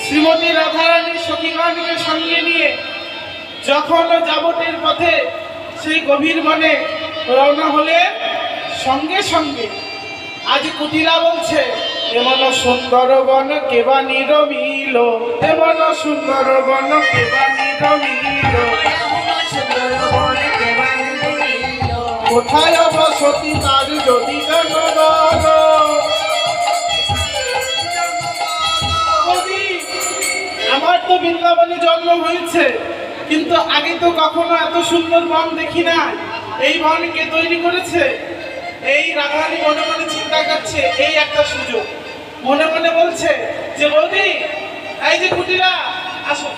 শ্রীমতী রাধারানীর সখীগণকে সঙ্গে নিয়ে যখন যাবতের পথে সেই গভীর বনে রওনা হলে সঙ্গে সঙ্গে আজ কুটিলা বলছে, এমন সুন্দর বন কেবা নিরমিল, এমন সুন্দর বন কেবা নিরমিল, কোথায় বসতি তার যদি জনগণ। আমার তো বৃন্দাবনে জন্ম হয়েছে, কিন্তু আগে তো কখনো এত সুন্দর বন দেখি না। এই বন কে তৈরি করেছে? এই রাধারানী মনে মনে চিন্তা করছে, এই একটা সুযোগ। মনে মনে বলছে যে বৌদি, এই যে কুটিলা, আসো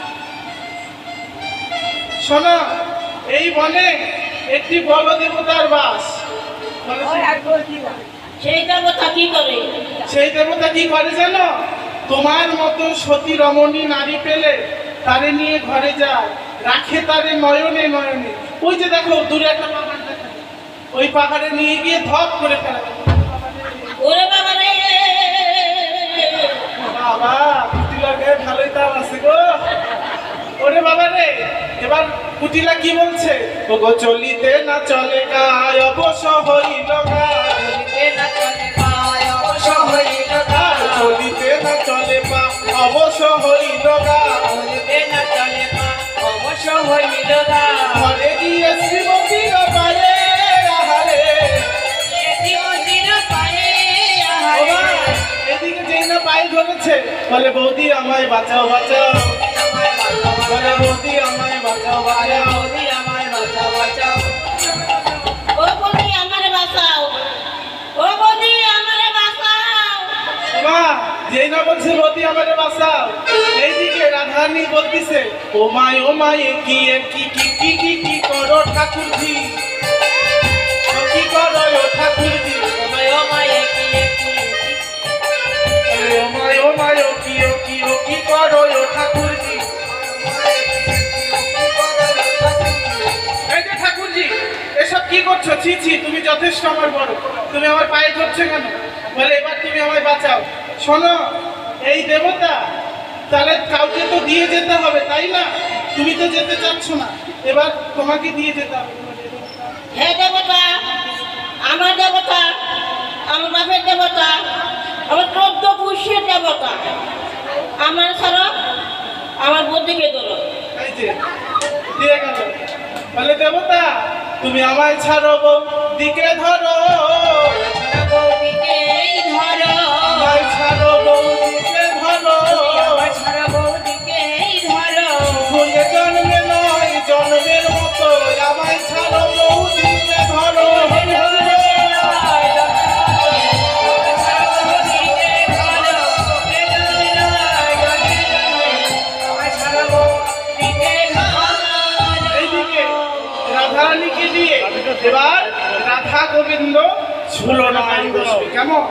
শোনো, এই বনে একটি বড় দেবতার বাস। সেই দেবতা কি করে? সেই দেবতা কি করে জানো? তোমার মতো সতী রমণী নারী পেলে তারে নিয়ে ঘরে যায়, রাখে তারে নয়নে নয়নে। ওই যে দেখো দূরে একটা পাহাড় দেখা যায়, ওই পাহাড়ে নিয়ে গিয়ে ধপ করে ফেলা। ওরে বাবা রে, বাবা কুটিলার গায়ে ভালোই তাল আছে গো। ওরে বাবা রে, এবার কুটিলা কি বলছে? ও গো চলিতে না চলে গায় অবশ হইল গায়, চলিতে না চলে গায় অবশ হইল গায়, চলিতে না চলে পা অবশ হইল গায়, চলিতে না চলে পা অবশ হইল গায়। ঘরে গিয়ে শ্রীমতীর পায়ে আহারে, শ্রীমতীর পায়ে আহারে। এদিকে যেই না পায়ে ধরেছে, বলে বৌদি আমায় বাঁচাও বাঁচাও, বলে বৌদি আমায় বাঁচাও বাঁচাও, বৌদি আমায় বাঁচাও বাঁচাও, ও বৌদি আমারে বাঁচাও, ও বৌদি আমারে বাঁচাও। মা যেই না বলছে বৌদি আমারে বাঁচাও, এইদিকে রাধারানী বলতিছে, ও মায় কি কি কি কি কি কি করো ঠাকুরজি, কি করো ও ঠাকুরজি, ও মায় কি কি, ও মায় কি কি করো ও ঠাকুরজি। এই যে ঠাকুরজি, এসব কি করছো? ছি ছি, তুমি যথেষ্ট আমার বড়, তুমি আমার পায়ে ধরছো কেন? বলে এবার তুমি আমায় বাঁচাও। শোনো, এই দেবতা তাহলে কাউকে তো দিয়ে যেতে হবে, তাই না? তুমি তো যেতে চাচ্ছ না, এবার তোমাকে দিয়ে যেতে হবে। হে দেবতা, আমার দেবতা, আমার বাপের দেবতা, আমার 14 পুরুষের দেবতা, আমার ছাড়া আমার বৌদিকে ধরো। এই যে দিয়ে গেল, বলে দেবতা তুমি আমায় ছাড়ো, বৌদিকে ধরো, বৌদিকেই ধরো, আমায় ছাড়ো, বৌদিকে ধরো, আমার ছাড়া বৌদিকেই ধরো। ভুলে জন্মে নয় জন্মের মতো, আমায় ছাড়ো, বৌদিকে ধরো। রাধারানীকে দিয়ে এবার রাধা গোবিন্দ ঝুলনায় বসবে। কেমন?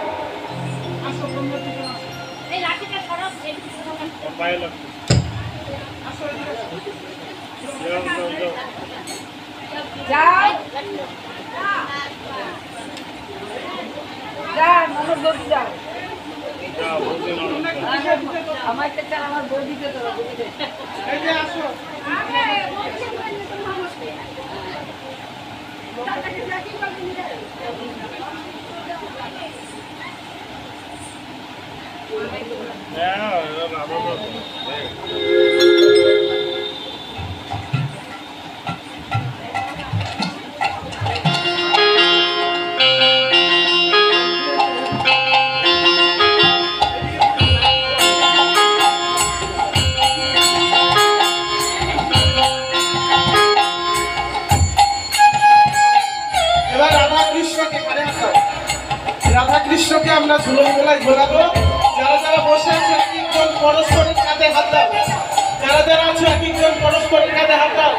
আমার বৌদিকে ধরো। এই যে আসো, রাধা কৃষ্ণকে আমরা ঝুলন মেলায় ঝোলাবো। যারা যারা বসে আছে এক একজন পরস্পরের কাঁধে হাত দাও, যারা যারা আছে এক একজন পরস্পরের কাঁধে হাত দাও।